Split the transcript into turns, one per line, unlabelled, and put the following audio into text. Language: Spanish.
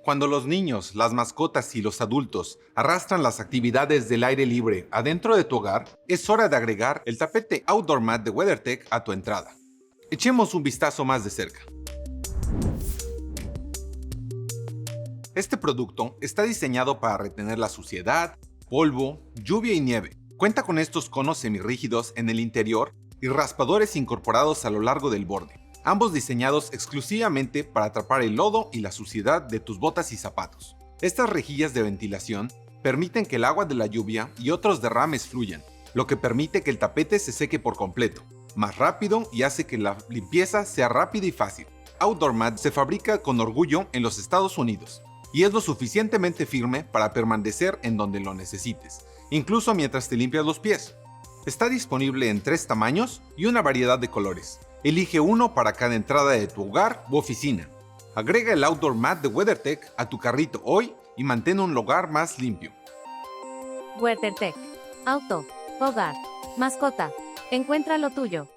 Cuando los niños, las mascotas y los adultos arrastran las actividades del aire libre adentro de tu hogar, es hora de agregar el tapete OutdoorMat de WeatherTech a tu entrada. Echemos un vistazo más de cerca. Este producto está diseñado para retener la suciedad, polvo, lluvia y nieve. Cuenta con estos conos semirrígidos en el interior y raspadores incorporados a lo largo del borde, ambos diseñados exclusivamente para atrapar el lodo y la suciedad de tus botas y zapatos. Estas rejillas de ventilación permiten que el agua de la lluvia y otros derrames fluyan, lo que permite que el tapete se seque por completo, más rápido y hace que la limpieza sea rápida y fácil. OutdoorMat se fabrica con orgullo en los Estados Unidos y es lo suficientemente firme para permanecer en donde lo necesites, incluso mientras te limpias los pies. Está disponible en 3 tamaños y una variedad de colores. Elige uno para cada entrada de tu hogar u oficina. Agrega el OutdoorMat de WeatherTech a tu carrito hoy y mantén un hogar más limpio.
WeatherTech. Auto, hogar, mascota. Encuentra lo tuyo.